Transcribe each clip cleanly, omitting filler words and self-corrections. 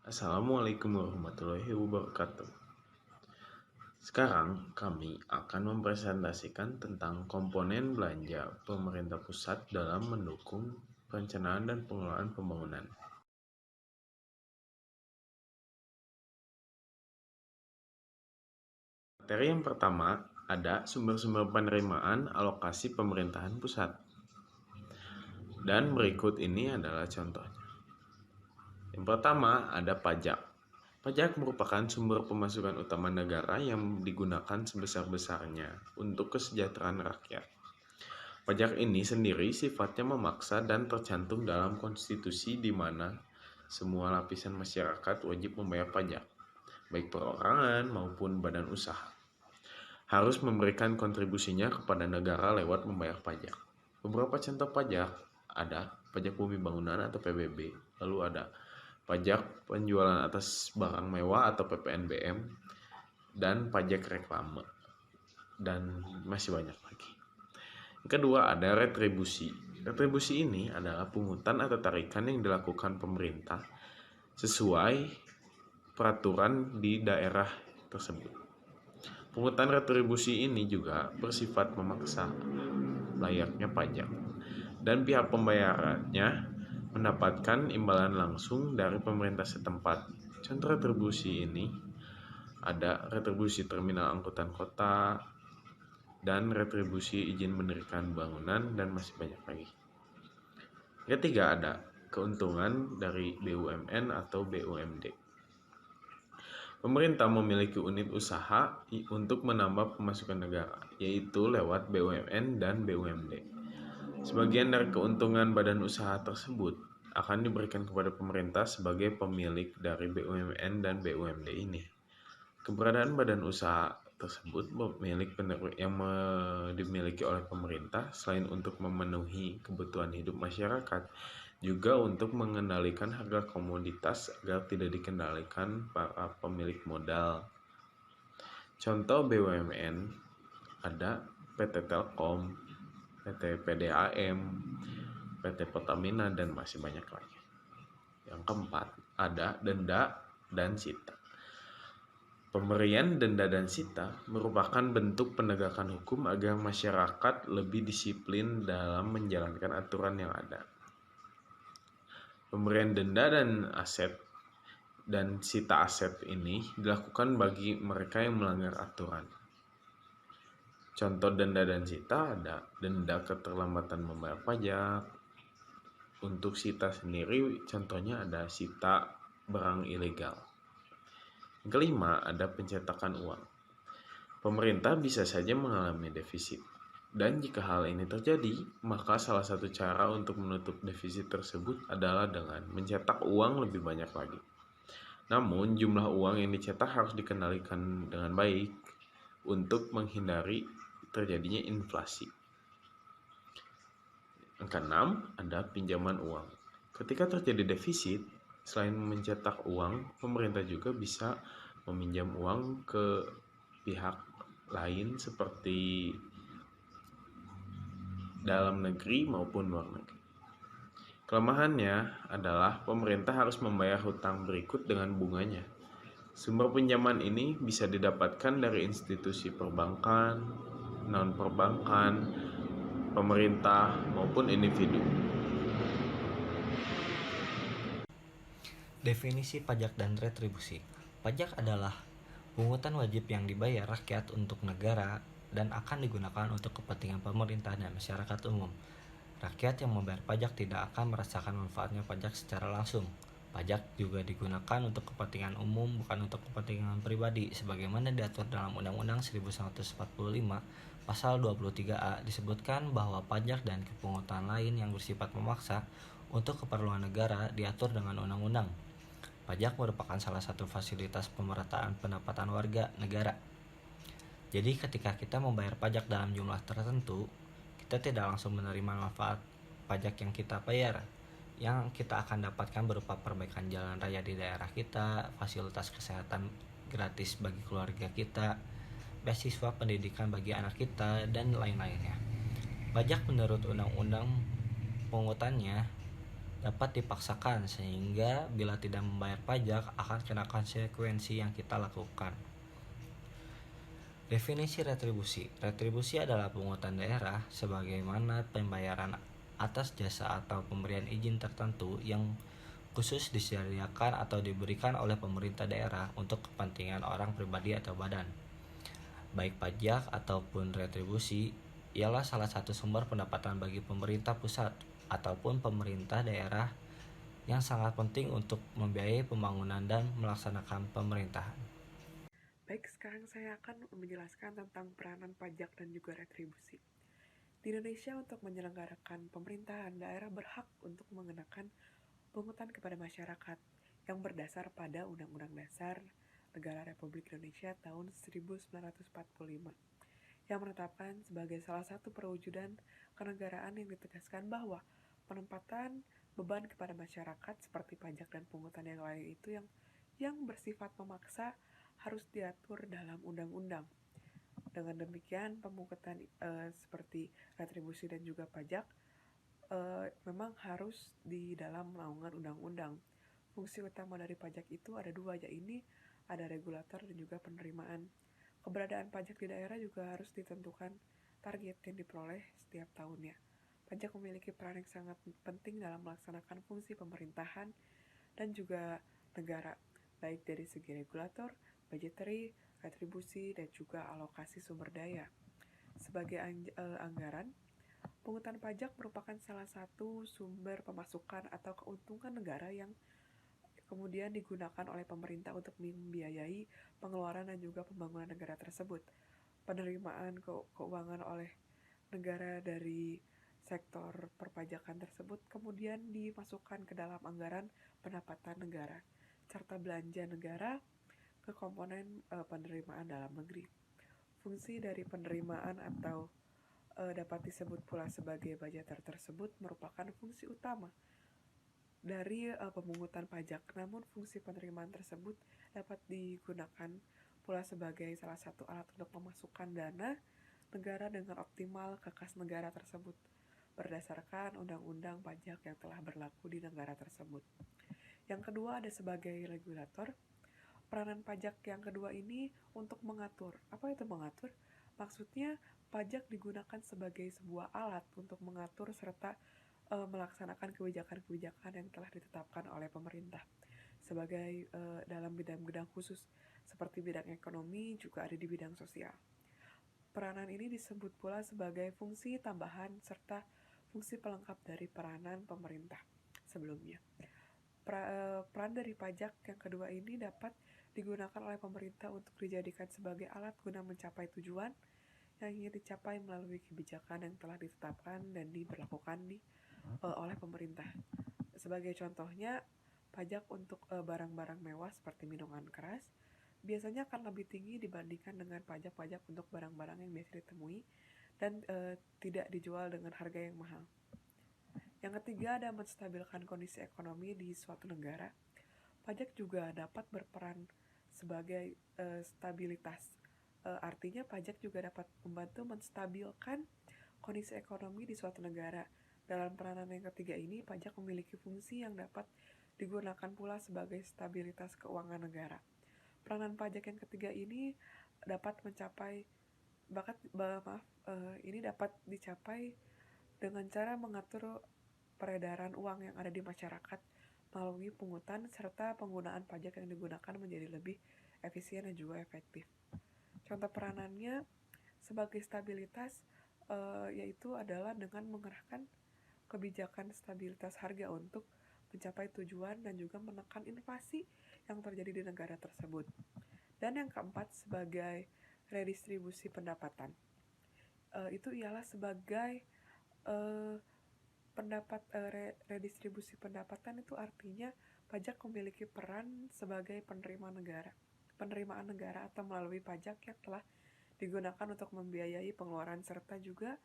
Assalamualaikum warahmatullahi wabarakatuh. Sekarang kami akan mempresentasikan tentang komponen belanja pemerintah pusat dalam mendukung perencanaan dan pengelolaan pembangunan. Materi yang pertama ada sumber-sumber penerimaan alokasi pemerintahan pusat. Dan berikut ini adalah contohnya. Yang pertama ada pajak. Pajak merupakan sumber pemasukan utama negara yang digunakan sebesar-besarnya untuk kesejahteraan rakyat. Pajak ini sendiri sifatnya memaksa dan tercantum dalam konstitusi di mana semua lapisan masyarakat wajib membayar pajak, baik perorangan maupun badan usaha. Harus memberikan kontribusinya kepada negara lewat membayar pajak. Beberapa contoh pajak ada pajak bumi bangunan atau PBB, lalu ada pajak penjualan atas barang mewah atau PPNBM, dan pajak reklame, dan masih banyak lagi. Yang kedua ada retribusi. Retribusi ini adalah pungutan atau tarikan yang dilakukan pemerintah sesuai peraturan di daerah tersebut. Pungutan retribusi ini juga bersifat memaksa layaknya pajak, dan pihak pembayarannya mendapatkan imbalan langsung dari pemerintah setempat. Contoh retribusi ini ada retribusi terminal angkutan kota dan retribusi izin mendirikan bangunan, dan masih banyak lagi. Ketiga ada keuntungan dari BUMN atau BUMD. Pemerintah memiliki unit usaha untuk menambah pemasukan negara, yaitu lewat BUMN dan BUMD. Sebagian dari keuntungan badan usaha tersebut akan diberikan kepada pemerintah sebagai pemilik dari BUMN dan BUMD ini. Keberadaan badan usaha tersebut yang dimiliki oleh pemerintah selain untuk memenuhi kebutuhan hidup masyarakat, juga untuk mengendalikan harga komoditas agar tidak dikendalikan para pemilik modal. Contoh BUMN ada PT Telkom, PT PDAM, PT Pertamina, dan masih banyak lagi. Yang keempat, ada denda dan sita. Pemberian denda dan sita merupakan bentuk penegakan hukum agar masyarakat lebih disiplin dalam menjalankan aturan yang ada. Pemberian denda dan aset dan sita aset ini dilakukan bagi mereka yang melanggar aturan. Contoh denda dan sita ada denda keterlambatan membayar pajak. Untuk sita sendiri contohnya ada sita barang ilegal. Yang kelima ada pencetakan uang. Pemerintah bisa saja mengalami defisit. Dan jika hal ini terjadi, maka salah satu cara untuk menutup defisit tersebut adalah dengan mencetak uang lebih banyak lagi. Namun jumlah uang yang dicetak harus dikendalikan dengan baik untuk menghindari terjadinya inflasi. Yang keenam ada pinjaman uang. Ketika terjadi defisit, selain mencetak uang, pemerintah juga bisa meminjam uang ke pihak lain seperti dalam negeri maupun luar negeri. Kelemahannya adalah pemerintah harus membayar hutang berikut dengan bunganya. Sumber pinjaman ini bisa didapatkan dari institusi perbankan, non-perbankan, pemerintah, maupun individu. Definisi pajak dan retribusi. Pajak adalah pungutan wajib yang dibayar rakyat untuk negara dan akan digunakan untuk kepentingan pemerintah dan masyarakat umum. Rakyat yang membayar pajak tidak akan merasakan manfaatnya pajak secara langsung. Pajak juga digunakan untuk kepentingan umum, bukan untuk kepentingan pribadi, sebagaimana diatur dalam Undang-Undang 1945 Pasal 23A disebutkan bahwa pajak dan kepungutan lain yang bersifat memaksa untuk keperluan negara diatur dengan undang-undang. Pajak merupakan salah satu fasilitas pemerataan pendapatan warga negara. Jadi ketika kita membayar pajak dalam jumlah tertentu, kita tidak langsung menerima manfaat pajak yang kita bayar. Yang kita akan dapatkan berupa perbaikan jalan raya di daerah kita, fasilitas kesehatan gratis bagi keluarga kita, beasiswa pendidikan bagi anak kita, dan lain-lainnya. Pajak menurut undang-undang pungutannya dapat dipaksakan, sehingga bila tidak membayar pajak akan kena konsekuensi yang kita lakukan. Definisi retribusi. Retribusi adalah pungutan daerah sebagaimana pembayaran atas jasa atau pemberian izin tertentu yang khusus disediakan atau diberikan oleh pemerintah daerah untuk kepentingan orang pribadi atau badan. Baik pajak ataupun retribusi ialah salah satu sumber pendapatan bagi pemerintah pusat ataupun pemerintah daerah yang sangat penting untuk membiayai pembangunan dan melaksanakan pemerintahan. Baik, sekarang saya akan menjelaskan tentang peranan pajak dan juga retribusi. Di Indonesia, untuk menyelenggarakan pemerintahan, daerah berhak untuk mengenakan pungutan kepada masyarakat yang berdasar pada Undang-Undang Dasar Negara Republik Indonesia tahun 1945 yang menetapkan sebagai salah satu perwujudan kenegaraan yang ditegaskan bahwa penempatan beban kepada masyarakat seperti pajak dan pungutan yang lain itu yang bersifat memaksa harus diatur dalam undang-undang. Dengan demikian, pemungutan seperti retribusi dan juga pajak memang harus di dalam naungan undang-undang. Fungsi utama dari pajak itu ada dua, yaitu ada regulator dan juga penerimaan. Keberadaan pajak di daerah juga harus ditentukan target yang diperoleh setiap tahunnya. Pajak memiliki peran yang sangat penting dalam melaksanakan fungsi pemerintahan dan juga negara, baik dari segi regulator, budgetary, retribusi, dan juga alokasi sumber daya. Sebagai anggaran, pungutan pajak merupakan salah satu sumber pemasukan atau keuntungan negara yang kemudian digunakan oleh pemerintah untuk membiayai pengeluaran dan juga pembangunan negara tersebut. Penerimaan keuangan oleh negara dari sektor perpajakan tersebut kemudian dimasukkan ke dalam anggaran pendapatan negara serta belanja negara ke komponen penerimaan dalam negeri. Fungsi dari penerimaan atau dapat disebut pula sebagai budgeter tersebut merupakan fungsi utama dari pemungutan pajak. Namun fungsi penerimaan tersebut dapat digunakan pula sebagai salah satu alat untuk memasukkan dana negara dengan optimal ke kas negara tersebut berdasarkan undang-undang pajak yang telah berlaku di negara tersebut. Yang kedua ada sebagai regulator. Peranan pajak yang kedua ini untuk mengatur. Apa itu mengatur? Maksudnya pajak digunakan sebagai sebuah alat untuk mengatur serta melaksanakan kebijakan-kebijakan yang telah ditetapkan oleh pemerintah sebagai dalam bidang-bidang khusus seperti bidang ekonomi, juga ada di bidang sosial. Peranan ini disebut pula sebagai fungsi tambahan serta fungsi pelengkap dari peranan pemerintah sebelumnya. Peran dari pajak yang kedua ini dapat digunakan oleh pemerintah untuk dijadikan sebagai alat guna mencapai tujuan yang ingin dicapai melalui kebijakan yang telah ditetapkan dan diberlakukan oleh pemerintah. Sebagai contohnya, pajak untuk barang-barang mewah seperti minuman keras biasanya akan lebih tinggi dibandingkan dengan pajak-pajak untuk barang-barang yang biasa ditemui dan tidak dijual dengan harga yang mahal. Yang ketiga ada menstabilkan kondisi ekonomi di suatu negara. Pajak juga dapat berperan sebagai stabilitas. Artinya pajak juga dapat membantu menstabilkan kondisi ekonomi di suatu negara. Dalam peranan yang ketiga ini, pajak memiliki fungsi yang dapat digunakan pula sebagai stabilitas keuangan negara. Peranan pajak yang ketiga ini dapat ini dapat dicapai dengan cara mengatur peredaran uang yang ada di masyarakat melalui pungutan serta penggunaan pajak yang digunakan menjadi lebih efisien dan juga efektif. Contoh peranannya sebagai stabilitas yaitu adalah dengan mengerahkan kebijakan stabilitas harga untuk mencapai tujuan dan juga menekan inflasi yang terjadi di negara tersebut. Dan yang keempat sebagai redistribusi pendapatan. Itu ialah sebagai redistribusi pendapatan itu artinya pajak memiliki peran sebagai penerimaan negara atau melalui pajak yang telah digunakan untuk membiayai pengeluaran serta juga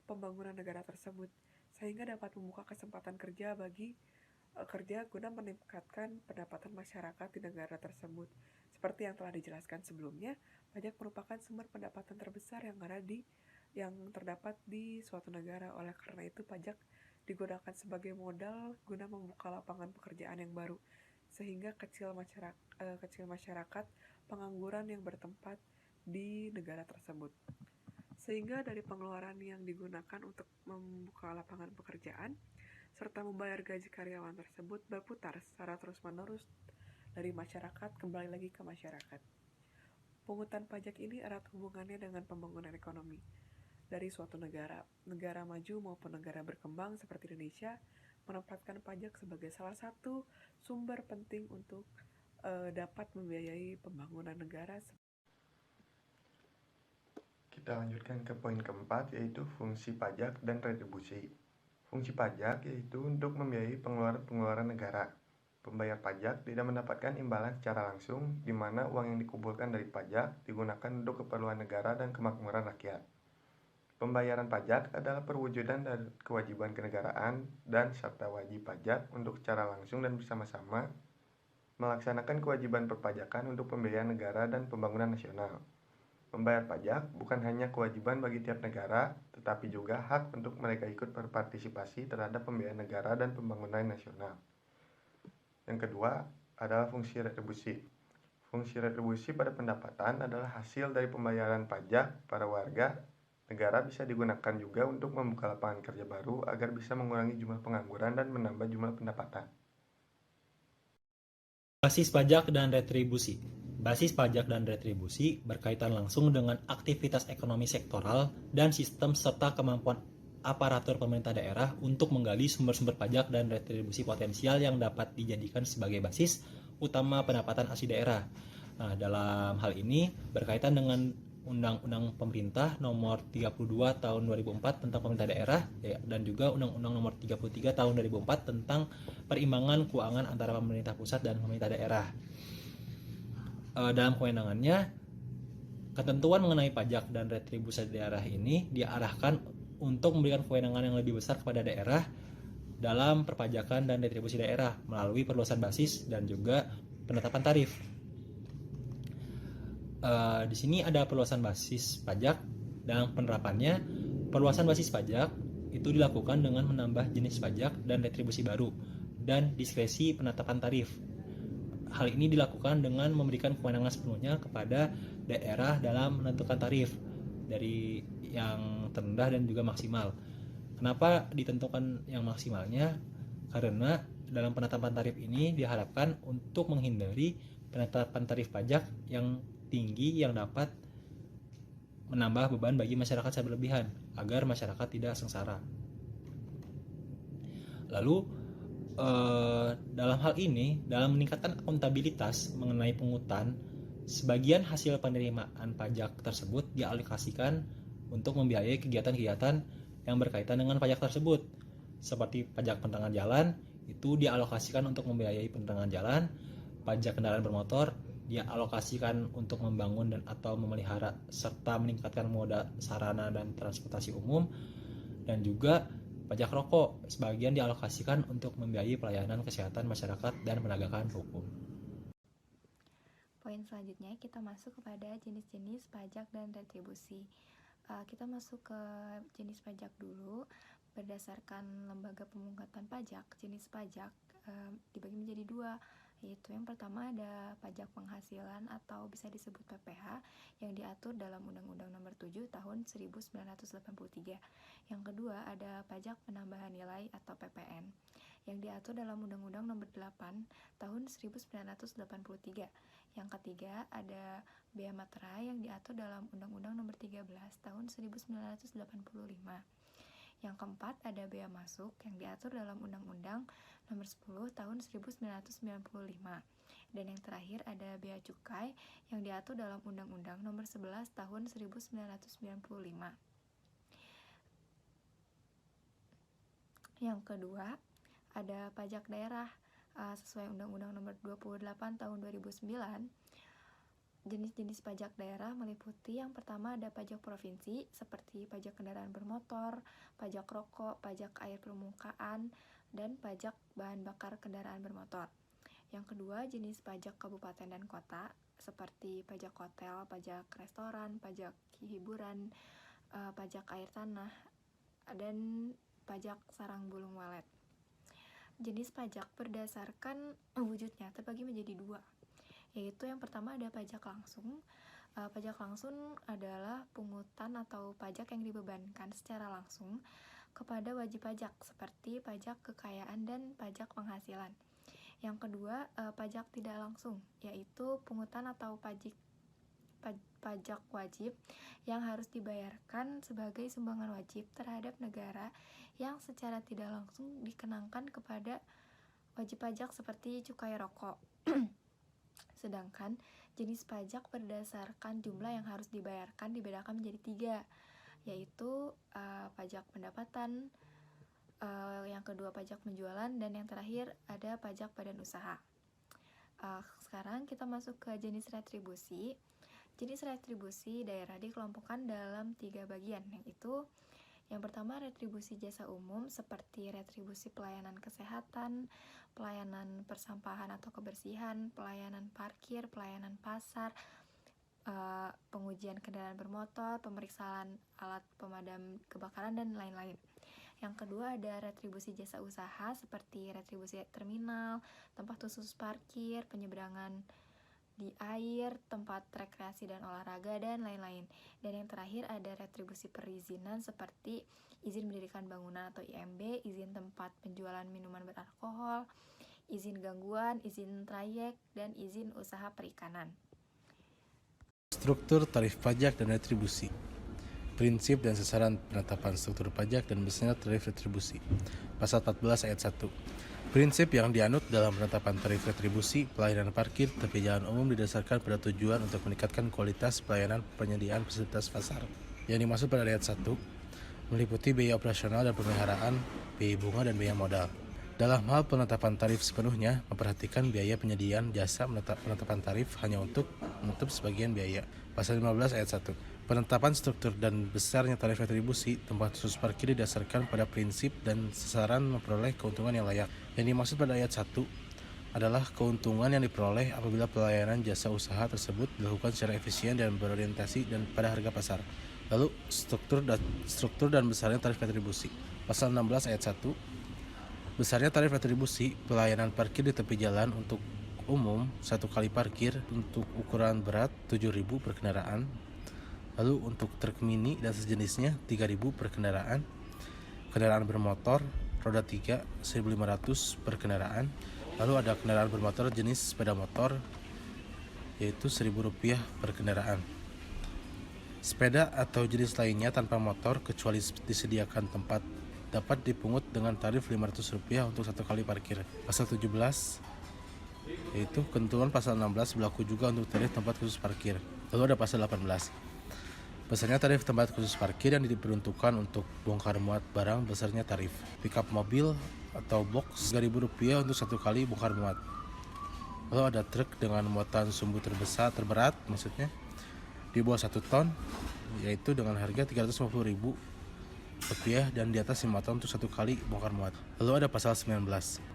pembangunan negara tersebut, sehingga dapat membuka kesempatan kerja bagi kerja guna meningkatkan pendapatan masyarakat di negara tersebut. Seperti yang telah dijelaskan sebelumnya, pajak merupakan sumber pendapatan terbesar yang terdapat di suatu negara. Oleh karena itu, pajak digunakan sebagai modal guna membuka lapangan pekerjaan yang baru, sehingga kecil masyarakat pengangguran yang bertempat di negara tersebut. Sehingga dari pengeluaran yang digunakan untuk membuka lapangan pekerjaan serta membayar gaji karyawan tersebut berputar secara terus-menerus dari masyarakat kembali lagi ke masyarakat. Pungutan pajak ini erat hubungannya dengan pembangunan ekonomi dari suatu negara maju maupun negara berkembang seperti Indonesia, menempatkan pajak sebagai salah satu sumber penting untuk dapat membiayai pembangunan negara. Kita lanjutkan ke poin keempat, yaitu fungsi pajak dan retribusi. Fungsi pajak yaitu untuk membiayai pengeluaran negara. Pembayar pajak tidak mendapatkan imbalan secara langsung, di mana uang yang dikumpulkan dari pajak digunakan untuk keperluan negara dan kemakmuran rakyat. Pembayaran pajak adalah perwujudan dari kewajiban kenegaraan dan serta wajib pajak untuk secara langsung dan bersama-sama melaksanakan kewajiban perpajakan untuk pembiayaan negara dan pembangunan nasional. Membayar pajak bukan hanya kewajiban bagi tiap negara, tetapi juga hak untuk mereka ikut berpartisipasi terhadap pembiayaan negara dan pembangunan nasional. Yang kedua adalah fungsi retribusi. Fungsi retribusi pada pendapatan adalah hasil dari pembayaran pajak para warga. Negara bisa digunakan juga untuk membuka lapangan kerja baru agar bisa mengurangi jumlah pengangguran dan menambah jumlah pendapatan. Basis pajak dan retribusi. Basis pajak dan retribusi berkaitan langsung dengan aktivitas ekonomi sektoral dan sistem serta kemampuan aparatur pemerintah daerah untuk menggali sumber-sumber pajak dan retribusi potensial yang dapat dijadikan sebagai basis utama pendapatan asli daerah. Nah, dalam hal ini berkaitan dengan Undang-Undang Pemerintah Nomor 32 Tahun 2004 tentang Pemerintah Daerah dan juga Undang-Undang Nomor 33 Tahun 2004 tentang perimbangan keuangan antara pemerintah pusat dan pemerintah daerah. Dalam kewenangannya, ketentuan mengenai pajak dan retribusi daerah ini diarahkan untuk memberikan kewenangan yang lebih besar kepada daerah dalam perpajakan dan retribusi daerah melalui perluasan basis dan juga penetapan tarif. Di sini ada perluasan basis pajak. Dalam penerapannya, perluasan basis pajak itu dilakukan dengan menambah jenis pajak dan retribusi baru dan diskresi penetapan tarif. Hal ini dilakukan dengan memberikan kewenangan sepenuhnya kepada daerah dalam menentukan tarif dari yang terendah dan juga maksimal. Kenapa ditentukan yang maksimalnya? Karena dalam penetapan tarif ini diharapkan untuk menghindari penetapan tarif pajak yang tinggi yang dapat menambah beban bagi masyarakat secara berlebihan agar masyarakat tidak sengsara. Lalu dalam hal ini, dalam meningkatkan akuntabilitas mengenai pungutan, sebagian hasil penerimaan pajak tersebut dialokasikan untuk membiayai kegiatan-kegiatan yang berkaitan dengan pajak tersebut, seperti pajak penerangan jalan itu dialokasikan untuk membiayai penerangan jalan, pajak kendaraan bermotor dialokasikan untuk membangun dan atau memelihara serta meningkatkan moda sarana dan transportasi umum, dan juga pajak rokok sebagian dialokasikan untuk membiayai pelayanan kesehatan masyarakat dan penegakan hukum. Poin selanjutnya kita masuk kepada jenis-jenis pajak dan retribusi. Kita masuk ke jenis pajak dulu. Berdasarkan Lembaga Pemungutan Pajak, jenis pajak dibagi menjadi dua, yaitu yang pertama ada pajak penghasilan atau bisa disebut PPH yang diatur dalam Undang-Undang Nomor 7 Tahun 1983. Yang kedua ada pajak penambahan nilai atau PPN yang diatur dalam Undang-Undang Nomor 8 Tahun 1983. Yang ketiga ada bea materai yang diatur dalam Undang-Undang Nomor 13 Tahun 1985. Yang keempat ada bea masuk yang diatur dalam Undang-Undang Nomor 10 Tahun 1995. Dan yang terakhir ada bea cukai yang diatur dalam Undang-Undang Nomor 11 Tahun 1995. Yang kedua ada pajak daerah sesuai Undang-Undang Nomor 28 Tahun 2009. Jenis-jenis pajak daerah meliputi yang pertama ada pajak provinsi seperti pajak kendaraan bermotor, pajak rokok, pajak air permukaan, dan pajak bahan bakar kendaraan bermotor. Yang kedua jenis pajak kabupaten dan kota seperti pajak hotel, pajak restoran, pajak hiburan, pajak air tanah, dan pajak sarang burung walet. Jenis pajak berdasarkan wujudnya terbagi menjadi dua, yaitu yang pertama ada pajak langsung. Pajak langsung adalah pungutan atau pajak yang dibebankan secara langsung kepada wajib pajak seperti pajak kekayaan dan pajak penghasilan. Yang kedua, pajak tidak langsung, yaitu pungutan atau pajak wajib yang harus dibayarkan sebagai sumbangan wajib terhadap negara yang secara tidak langsung dikenakan kepada wajib pajak seperti cukai rokok. Sedangkan jenis pajak berdasarkan jumlah yang harus dibayarkan dibedakan menjadi 3, yaitu pajak pendapatan, yang kedua pajak penjualan, dan yang terakhir ada pajak badan usaha. Sekarang kita masuk ke jenis retribusi. Jenis retribusi daerah dikelompokkan dalam 3 bagian, yaitu yang pertama retribusi jasa umum seperti retribusi pelayanan kesehatan, pelayanan persampahan atau kebersihan, pelayanan parkir, pelayanan pasar, pengujian kendaraan bermotor, pemeriksaan alat pemadam kebakaran, dan lain-lain. Yang kedua ada retribusi jasa usaha seperti retribusi terminal, tempat khusus parkir, penyeberangan di air, tempat rekreasi dan olahraga, dan lain-lain. Dan yang terakhir ada retribusi perizinan seperti izin mendirikan bangunan atau IMB, izin tempat penjualan minuman beralkohol, izin gangguan, izin trayek, dan izin usaha perikanan. Struktur tarif pajak dan retribusi. Prinsip dan sasaran penetapan struktur pajak dan besarnya tarif retribusi. Pasal 14 ayat 1. Prinsip yang dianut dalam penetapan tarif retribusi pelayanan parkir tepi jalan umum didasarkan pada tujuan untuk meningkatkan kualitas pelayanan penyediaan fasilitas pasar. Yang dimaksud pada ayat 1 meliputi biaya operasional dan pemeliharaan, biaya bunga, dan biaya modal. Dalam hal penetapan tarif sepenuhnya, memperhatikan biaya penyediaan jasa penetapan tarif hanya untuk menutup sebagian biaya. Pasal 15 ayat 1. Penetapan struktur dan besarnya tarif retribusi tempat khusus parkir didasarkan pada prinsip dan sasaran memperoleh keuntungan yang layak. Yang dimaksud pada ayat 1 adalah keuntungan yang diperoleh apabila pelayanan jasa usaha tersebut dilakukan secara efisien dan berorientasi dan pada harga pasar. Lalu struktur dan besarnya tarif retribusi. Pasal 16 ayat 1. Besarnya tarif retribusi pelayanan parkir di tepi jalan untuk umum 1 kali parkir untuk ukuran berat 7.000 per kendaraan. Lalu untuk truk mini dan sejenisnya 3.000 per kendaraan. Kendaraan bermotor roda 3 1.500 per kendaraan. Lalu ada kendaraan bermotor jenis sepeda motor yaitu Rp1.000 per kendaraan. Sepeda atau jenis lainnya tanpa motor kecuali disediakan tempat dapat dipungut dengan tarif Rp500 untuk 1 kali parkir. Pasal 17 yaitu ketentuan pasal 16 berlaku juga untuk tarif tempat khusus parkir. Lalu ada pasal 18. Besarnya tarif tempat khusus parkir yang diperuntukkan untuk bongkar muat barang besarnya tarif. Pickup mobil atau box Rp3.000 untuk 1 kali bongkar muat. Lalu ada truk dengan muatan sumbu terberat maksudnya di bawah 1 ton yaitu dengan harga Rp350.000 dan di atas 5 ton untuk 1 kali bongkar muat. Lalu ada pasal 19.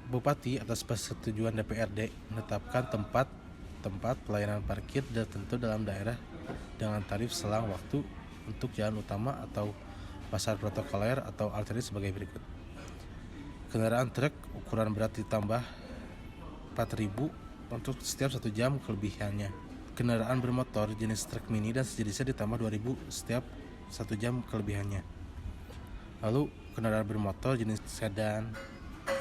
Bupati atas persetujuan DPRD menetapkan tempat pelayanan parkir tertentu dalam daerah dengan tarif selang waktu untuk jalan utama atau pasar protokoler atau alternatif sebagai berikut. Kendaraan truk ukuran berat ditambah 4.000 untuk setiap 1 jam kelebihannya. Kendaraan bermotor jenis truk mini dan sejenisnya ditambah 2.000 setiap 1 jam kelebihannya. Lalu kendaraan bermotor jenis sedan,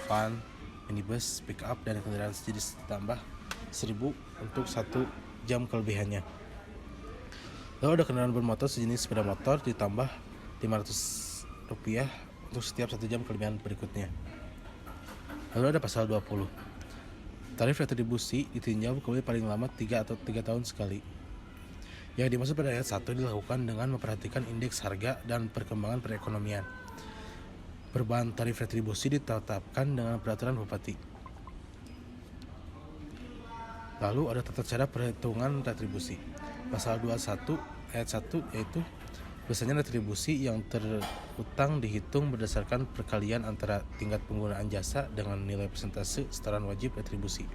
van, minibus, pick up, dan kendaraan sejenis ditambah 1.000 untuk 1 jam kelebihannya. Lalu ada kendaraan bermotor sejenis sepeda motor ditambah Rp500 untuk setiap 1 jam kelebihan berikutnya. Lalu ada pasal 20. Tarif retribusi ditinjau kembali paling lama 3 tahun sekali. Yang dimaksud pada ayat 1 dilakukan dengan memperhatikan indeks harga dan perkembangan perekonomian. Perubahan tarif retribusi ditetapkan dengan peraturan bupati. Lalu ada tata cara perhitungan retribusi. Pasal 21 ayat 1 yaitu biasanya retribusi yang terutang dihitung berdasarkan perkalian antara tingkat penggunaan jasa dengan nilai persentase setoran wajib retribusi.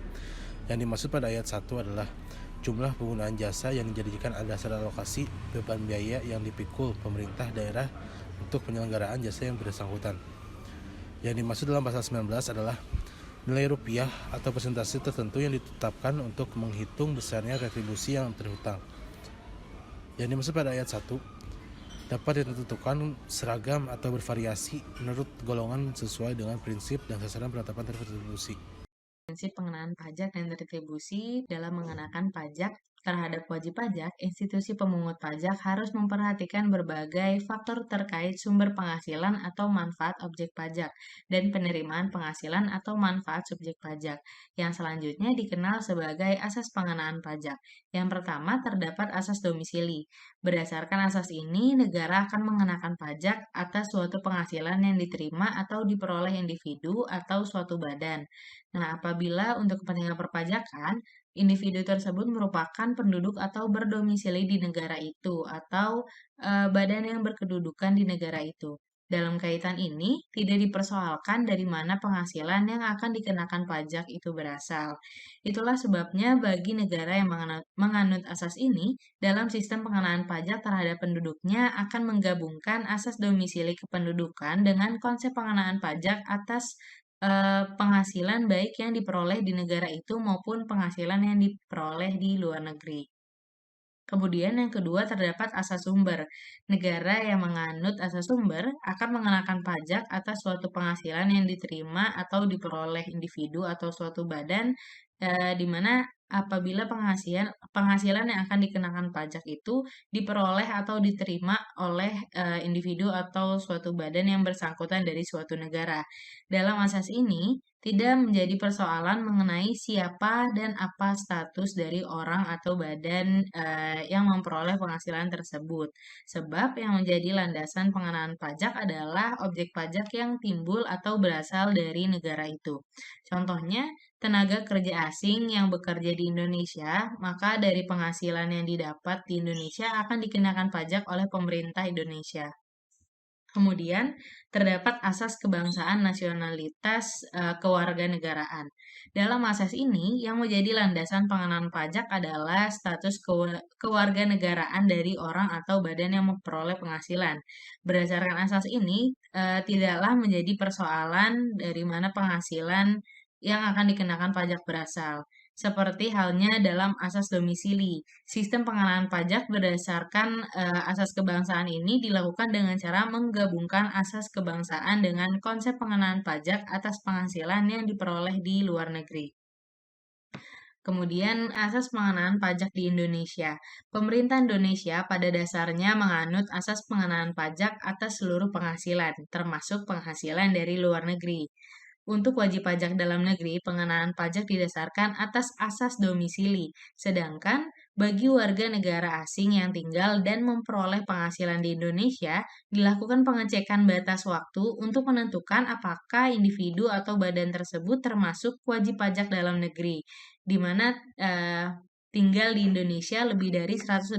Yang dimaksud pada ayat 1 adalah jumlah penggunaan jasa yang dijadikan dasar alokasi beban biaya yang dipikul pemerintah daerah untuk penyelenggaraan jasa yang bersangkutan. Yang dimaksud dalam pasal 19 adalah nilai rupiah atau persentase tertentu yang ditetapkan untuk menghitung besarnya retribusi yang terhutang. Yang dimaksud pada ayat 1 dapat ditentukan seragam atau bervariasi menurut golongan sesuai dengan prinsip dan sasaran penetapan tarif retribusi. Prinsip pengenaan pajak dan retribusi dalam mengenakan pajak terhadap wajib pajak, institusi pemungut pajak harus memperhatikan berbagai faktor terkait sumber penghasilan atau manfaat objek pajak dan penerimaan penghasilan atau manfaat subjek pajak, yang selanjutnya dikenal sebagai asas pengenaan pajak. Yang pertama, terdapat asas domisili. Berdasarkan asas ini, negara akan mengenakan pajak atas suatu penghasilan yang diterima atau diperoleh individu atau suatu badan. Nah, apabila untuk kepentingan perpajakan, individu tersebut merupakan penduduk atau berdomisili di negara itu atau badan yang berkedudukan di negara itu. Dalam kaitan ini, tidak dipersoalkan dari mana penghasilan yang akan dikenakan pajak itu berasal. Itulah sebabnya bagi negara yang menganut asas ini, dalam sistem pengenaan pajak terhadap penduduknya akan menggabungkan asas domisili kependudukan dengan konsep pengenaan pajak atas penghasilan baik yang diperoleh di negara itu maupun penghasilan yang diperoleh di luar negeri. Kemudian yang kedua terdapat asas sumber. Negara yang menganut asas sumber akan mengenakan pajak atas suatu penghasilan yang diterima atau diperoleh individu atau suatu badan, di mana apabila penghasilan yang akan dikenakan pajak itu diperoleh atau diterima oleh individu atau suatu badan yang bersangkutan dari suatu negara. Dalam asas ini, tidak menjadi persoalan mengenai siapa dan apa status dari orang atau badan yang memperoleh penghasilan tersebut. Sebab yang menjadi landasan pengenaan pajak adalah objek pajak yang timbul atau berasal dari negara itu. Contohnya, tenaga kerja asing yang bekerja di Indonesia, maka dari penghasilan yang didapat di Indonesia akan dikenakan pajak oleh pemerintah Indonesia. Kemudian terdapat asas kebangsaan, nasionalitas, kewarganegaraan. Dalam asas ini, yang menjadi landasan pengenaan pajak adalah status kewarganegaraan dari orang atau badan yang memperoleh penghasilan. Berdasarkan asas ini, tidaklah menjadi persoalan dari mana penghasilan yang akan dikenakan pajak berasal. Seperti halnya dalam asas domisili. Sistem pengenaan pajak berdasarkan asas kebangsaan ini dilakukan dengan cara menggabungkan asas kebangsaan dengan konsep pengenaan pajak atas penghasilan yang diperoleh di luar negeri. Kemudian, asas pengenaan pajak di Indonesia. Pemerintah Indonesia pada dasarnya menganut asas pengenaan pajak atas seluruh penghasilan, termasuk penghasilan dari luar negeri. Untuk wajib pajak dalam negeri, pengenaan pajak didasarkan atas asas domisili, sedangkan bagi warga negara asing yang tinggal dan memperoleh penghasilan di Indonesia, dilakukan pengecekan batas waktu untuk menentukan apakah individu atau badan tersebut termasuk wajib pajak dalam negeri, di mana tinggal di Indonesia lebih dari 183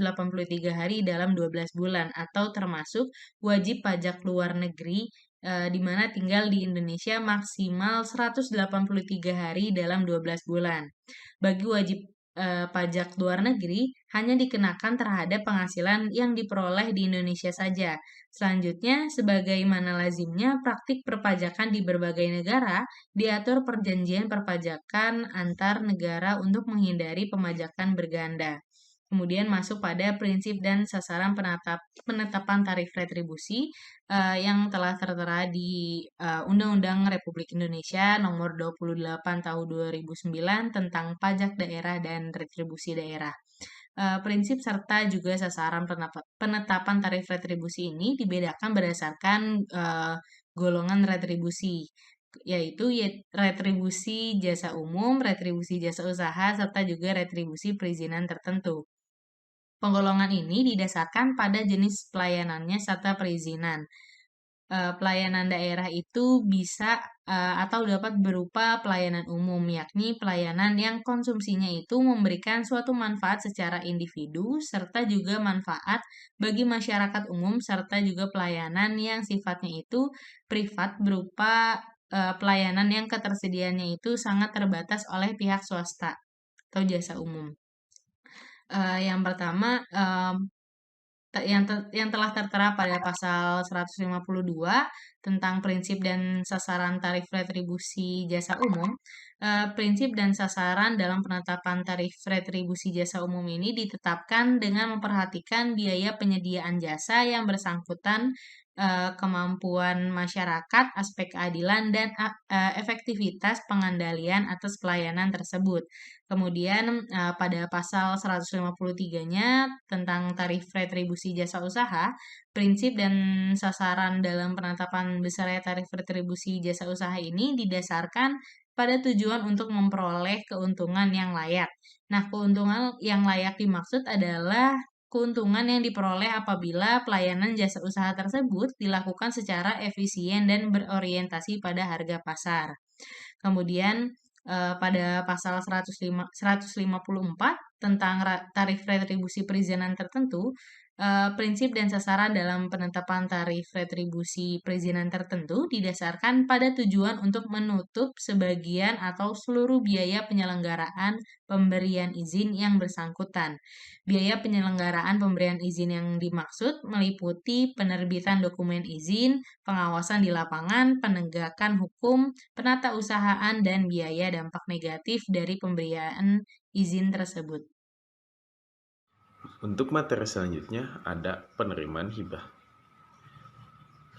hari dalam 12 bulan, atau termasuk wajib pajak luar negeri di mana tinggal di Indonesia maksimal 183 hari dalam 12 bulan. Bagi wajib pajak luar negeri hanya dikenakan terhadap penghasilan yang diperoleh di Indonesia saja. Selanjutnya, sebagaimana lazimnya praktik perpajakan di berbagai negara, diatur perjanjian perpajakan antar negara untuk menghindari pemajakan berganda. Kemudian masuk pada prinsip dan sasaran penetapan tarif retribusi yang telah tertera di Undang-Undang Republik Indonesia Nomor 28 Tahun 2009 tentang pajak daerah dan retribusi daerah. Prinsip serta juga sasaran penetapan tarif retribusi ini dibedakan berdasarkan golongan retribusi, yaitu retribusi jasa umum, retribusi jasa usaha, serta juga retribusi perizinan tertentu. Penggolongan ini didasarkan pada jenis pelayanannya serta perizinan. Pelayanan daerah itu bisa atau dapat berupa pelayanan umum, yakni pelayanan yang konsumsinya itu memberikan suatu manfaat secara individu, serta juga manfaat bagi masyarakat umum, serta juga pelayanan yang sifatnya itu privat berupa pelayanan yang ketersediaannya itu sangat terbatas oleh pihak swasta atau jasa umum. Yang pertama, yang telah tertera pada pasal 152 tentang prinsip dan sasaran tarif retribusi jasa umum. Prinsip dan sasaran dalam penetapan tarif retribusi jasa umum ini ditetapkan dengan memperhatikan biaya penyediaan jasa yang bersangkutan, kemampuan masyarakat, aspek keadilan, dan efektivitas pengandalian atas pelayanan tersebut. Kemudian pada pasal 153-nya tentang tarif retribusi jasa usaha, prinsip dan sasaran dalam penetapan besarnya tarif retribusi jasa usaha ini didasarkan pada tujuan untuk memperoleh keuntungan yang layak. Nah, keuntungan yang layak dimaksud adalah keuntungan yang diperoleh apabila pelayanan jasa usaha tersebut dilakukan secara efisien dan berorientasi pada harga pasar. Kemudian pada pasal 154 tentang tarif retribusi perizinan tertentu, prinsip dan sasaran dalam penetapan tarif retribusi perizinan tertentu didasarkan pada tujuan untuk menutup sebagian atau seluruh biaya penyelenggaraan pemberian izin yang bersangkutan. Biaya penyelenggaraan pemberian izin yang dimaksud meliputi penerbitan dokumen izin, pengawasan di lapangan, penegakan hukum, penatausahaan, dan biaya dampak negatif dari pemberian izin tersebut. Untuk materi selanjutnya ada penerimaan hibah.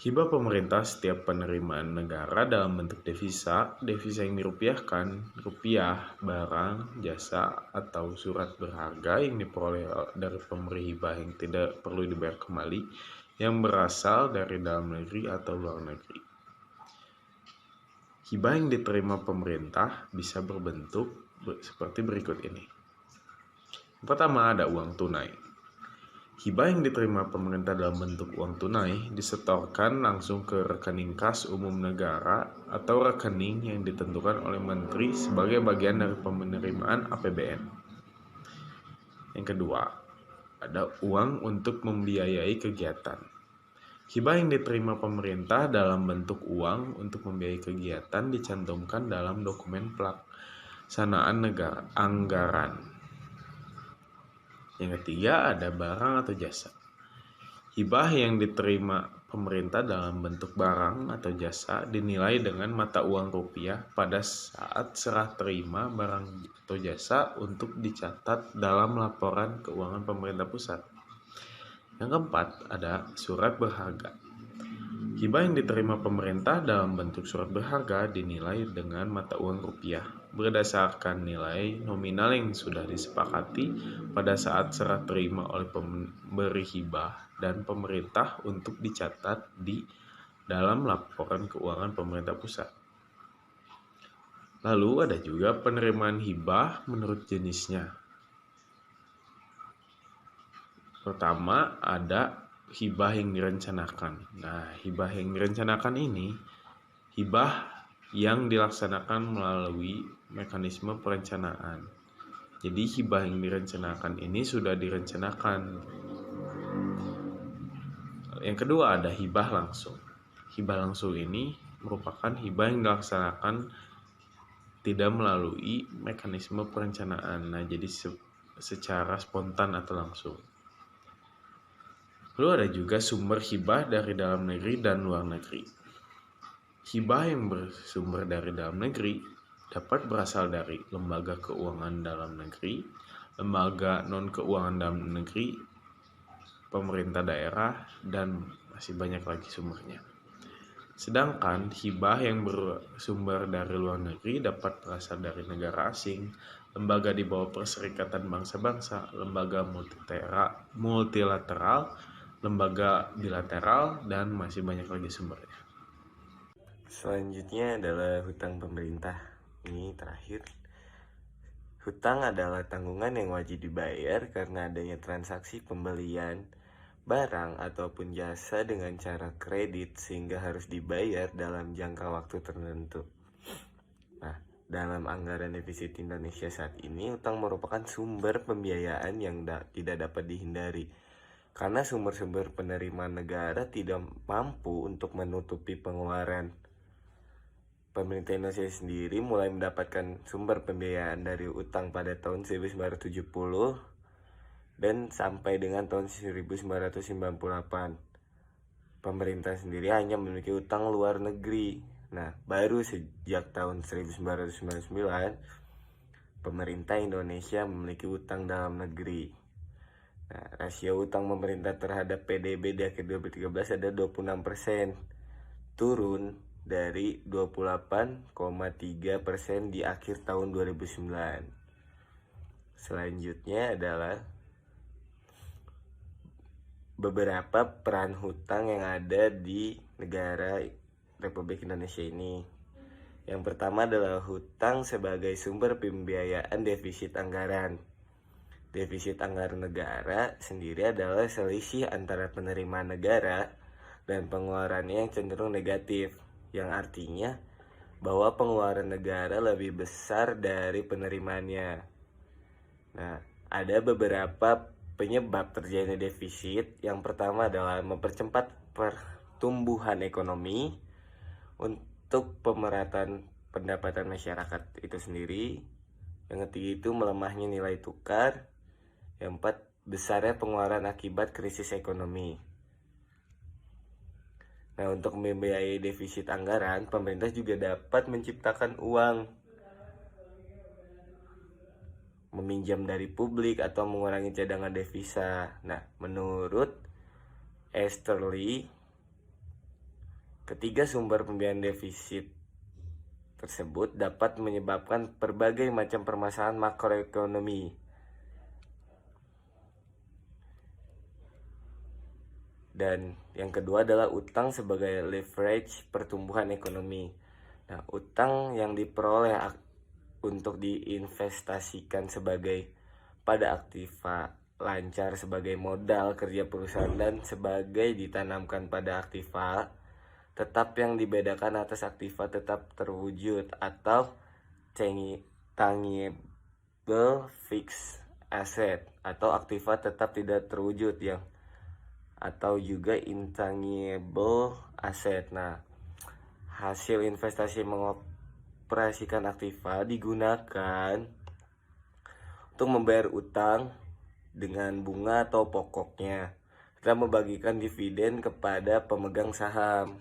Hibah pemerintah setiap penerimaan negara dalam bentuk devisa yang dirupiahkan, rupiah, barang, jasa, atau surat berharga yang diperoleh dari pemberi hibah yang tidak perlu dibayar kembali, yang berasal dari dalam negeri atau luar negeri. Hibah yang diterima pemerintah bisa berbentuk seperti berikut ini. Pertama, ada uang tunai. Hibah yang diterima pemerintah dalam bentuk uang tunai disetorkan langsung ke rekening kas umum negara atau rekening yang ditentukan oleh menteri sebagai bagian dari penerimaan APBN. Yang kedua, ada uang untuk membiayai kegiatan. Hibah yang diterima pemerintah dalam bentuk uang untuk membiayai kegiatan dicantumkan dalam dokumen pelaksanaan anggaran. Yang ketiga, ada barang atau jasa. Hibah yang diterima pemerintah dalam bentuk barang atau jasa dinilai dengan mata uang rupiah pada saat serah terima barang atau jasa untuk dicatat dalam laporan keuangan pemerintah pusat. Yang keempat, ada surat berharga. Hibah yang diterima pemerintah dalam bentuk surat berharga dinilai dengan mata uang rupiah berdasarkan nilai nominal yang sudah disepakati pada saat serah terima oleh pemberi hibah dan pemerintah untuk dicatat di dalam laporan keuangan pemerintah pusat. Lalu ada juga penerimaan hibah menurut jenisnya. Pertama, ada hibah yang direncanakan. Nah, hibah yang direncanakan ini hibah yang dilaksanakan melalui mekanisme perencanaan. Jadi hibah yang direncanakan ini sudah direncanakan. Yang kedua, ada hibah langsung. Hibah langsung ini merupakan hibah yang dilaksanakan tidak melalui mekanisme perencanaan. Nah, jadi secara spontan atau langsung. Lalu ada juga sumber hibah dari dalam negeri dan luar negeri. Hibah yang bersumber dari dalam negeri dapat berasal dari lembaga keuangan dalam negeri, lembaga non-keuangan dalam negeri, pemerintah daerah, dan masih banyak lagi sumbernya. Sedangkan hibah yang bersumber dari luar negeri dapat berasal dari negara asing, lembaga di bawah Perserikatan Bangsa-Bangsa, lembaga multilateral, lembaga bilateral, dan masih banyak lagi sumbernya. Selanjutnya adalah hutang pemerintah. Ini terakhir. Hutang adalah tanggungan yang wajib dibayar karena adanya transaksi pembelian barang ataupun jasa dengan cara kredit sehingga harus dibayar dalam jangka waktu tertentu. Nah, dalam anggaran defisit Indonesia saat ini, hutang merupakan sumber pembiayaan yang tidak dapat dihindari. Karena sumber-sumber penerimaan negara tidak mampu untuk menutupi pengeluaran. Pemerintah Indonesia sendiri mulai mendapatkan sumber pembiayaan dari utang pada tahun 1970 dan sampai dengan tahun 1998 pemerintah sendiri hanya memiliki utang luar negeri. Nah, baru sejak tahun 1999 pemerintah Indonesia memiliki utang dalam negeri. Nah, rasio utang pemerintah terhadap PDB di akhir 2013 ada 26%, turun dari 28,3% di akhir tahun 2009. Selanjutnya adalah beberapa peran hutang yang ada di negara Republik Indonesia ini. Yang pertama adalah hutang sebagai sumber pembiayaan defisit anggaran. Defisit anggaran negara sendiri adalah selisih antara penerimaan negara dan pengeluarannya yang cenderung negatif, yang artinya bahwa pengeluaran negara lebih besar dari penerimaannya. Nah, ada beberapa penyebab terjadinya defisit. Yang pertama adalah mempercepat pertumbuhan ekonomi untuk pemerataan pendapatan masyarakat itu sendiri. Yang ketiga itu melemahnya nilai tukar. Yang keempat, besarnya pengeluaran akibat krisis ekonomi. Nah, untuk membiayai defisit anggaran, pemerintah juga dapat menciptakan uang, meminjam dari publik atau mengurangi cadangan devisa. Nah, menurut Easterly, ketiga sumber pembiayaan defisit tersebut dapat menyebabkan berbagai macam permasalahan makroekonomi. Dan yang kedua adalah utang sebagai leverage pertumbuhan ekonomi. Nah, utang yang diperoleh untuk diinvestasikan sebagai pada aktiva lancar sebagai modal kerja perusahaan dan sebagai ditanamkan pada aktiva tetap, yang dibedakan atas aktiva tetap terwujud atau tangible fixed asset, atau aktiva tetap tidak terwujud yang atau juga intangible asset. Nah, hasil investasi mengoperasikan aktiva digunakan untuk membayar utang dengan bunga atau pokoknya, dan membagikan dividen kepada pemegang saham.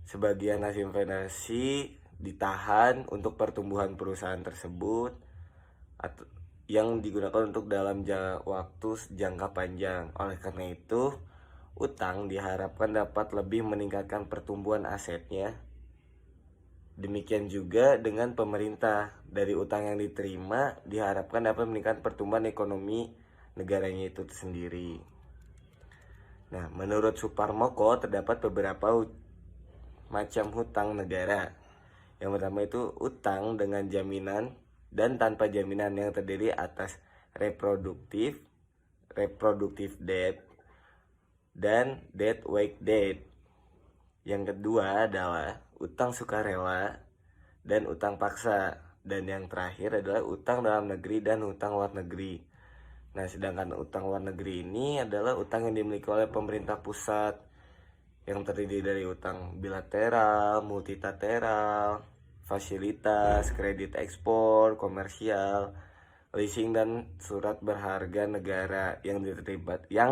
Sebagian hasil investasi ditahan untuk pertumbuhan perusahaan tersebut atau yang digunakan untuk dalam waktu jangka panjang. Oleh karena itu, utang diharapkan dapat lebih meningkatkan pertumbuhan asetnya. Demikian juga dengan pemerintah, dari utang yang diterima diharapkan dapat meningkatkan pertumbuhan ekonomi negaranya itu sendiri. Nah, menurut Suparmoko terdapat beberapa macam hutang negara. Yang pertama itu utang dengan jaminan dan tanpa jaminan, yang terdiri atas reproductive debt, dan debt weight debt. Yang kedua adalah utang sukarela dan utang paksa. Dan yang terakhir adalah utang dalam negeri dan utang luar negeri. Nah, sedangkan utang luar negeri ini adalah utang yang dimiliki oleh pemerintah pusat, yang terdiri dari utang bilateral, multilateral, fasilitas, kredit ekspor, komersial, leasing, dan surat berharga negara yang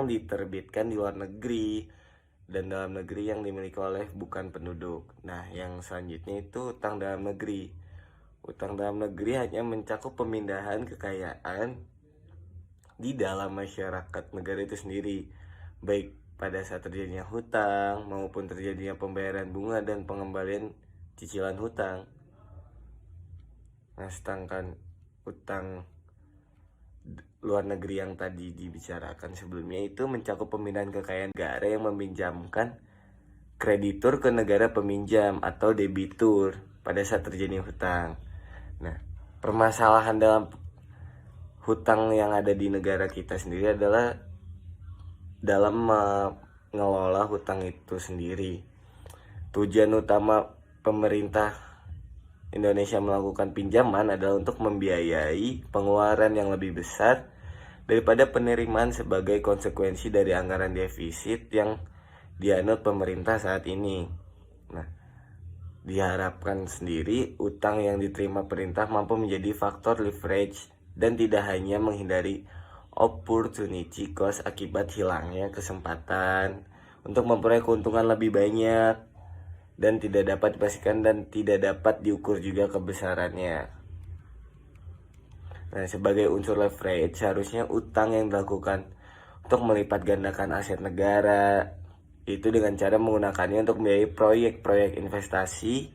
diterbitkan di luar negeri dan dalam negeri yang dimiliki oleh bukan penduduk. Nah, yang selanjutnya itu utang dalam negeri. Utang dalam negeri hanya mencakup pemindahan kekayaan di dalam masyarakat negara itu sendiri, baik pada saat terjadinya hutang maupun terjadinya pembayaran bunga dan pengembalian cicilan hutang. Nah, sedangkan utang luar negeri yang tadi dibicarakan sebelumnya itu mencakup pemindahan kekayaan negara yang meminjamkan kreditur ke negara peminjam atau debitur pada saat terjadi hutang. Nah, permasalahan dalam hutang yang ada di negara kita sendiri adalah dalam mengelola hutang itu sendiri. Tujuan utama pemerintah Indonesia melakukan pinjaman adalah untuk membiayai pengeluaran yang lebih besar daripada penerimaan sebagai konsekuensi dari anggaran defisit yang dianut pemerintah saat ini. Nah, diharapkan sendiri utang yang diterima pemerintah mampu menjadi faktor leverage dan tidak hanya menghindari opportunity cost akibat hilangnya kesempatan untuk memperoleh keuntungan lebih banyak dan tidak dapat dipastikan dan tidak dapat diukur juga kebesarannya. Nah, sebagai unsur leverage, seharusnya utang yang dilakukan untuk melipat gandakan aset negara itu dengan cara menggunakannya untuk membiayai proyek-proyek investasi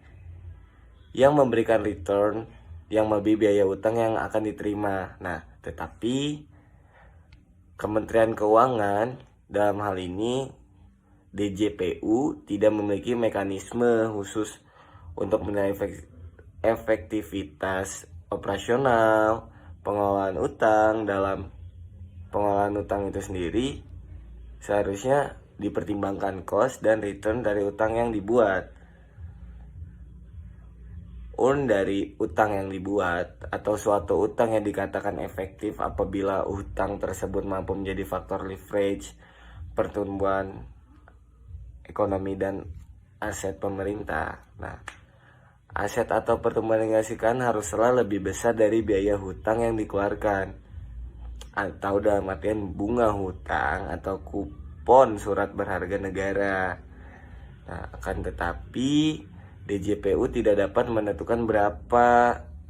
yang memberikan return yang melebihi biaya utang yang akan diterima. Nah, tetapi Kementerian Keuangan dalam hal ini DJPU tidak memiliki mekanisme khusus untuk menilai efektivitas operasional pengelolaan utang. Dalam pengelolaan utang itu sendiri seharusnya dipertimbangkan cost dan return dari utang yang dibuat. Dari utang yang dibuat atau suatu utang yang dikatakan efektif apabila utang tersebut mampu menjadi faktor leverage pertumbuhan ekonomi dan aset pemerintah. Nah, aset atau pertumbuhan yang dihasilkan haruslah lebih besar dari biaya hutang yang dikeluarkan, atau dalam artian bunga hutang atau kupon surat berharga negara. Nah, akan tetapi DJPU tidak dapat menentukan berapa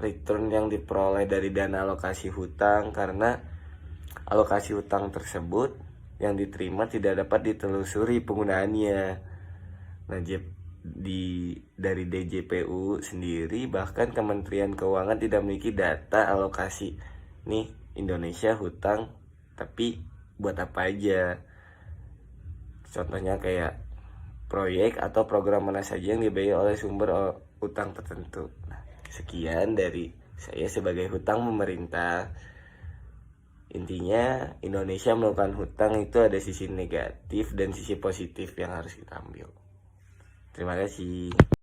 return yang diperoleh dari dana alokasi hutang karena alokasi hutang tersebut yang diterima tidak dapat ditelusuri penggunaannya. Nah, dari DJPU sendiri bahkan Kementerian Keuangan tidak memiliki data alokasi nih Indonesia hutang, tapi buat apa aja. Contohnya kayak proyek atau program mana saja yang dibiayai oleh sumber utang tertentu. Nah, sekian dari saya sebagai hutang pemerintah. Intinya Indonesia melakukan hutang itu ada sisi negatif dan sisi positif yang harus kita ambil. Terima kasih.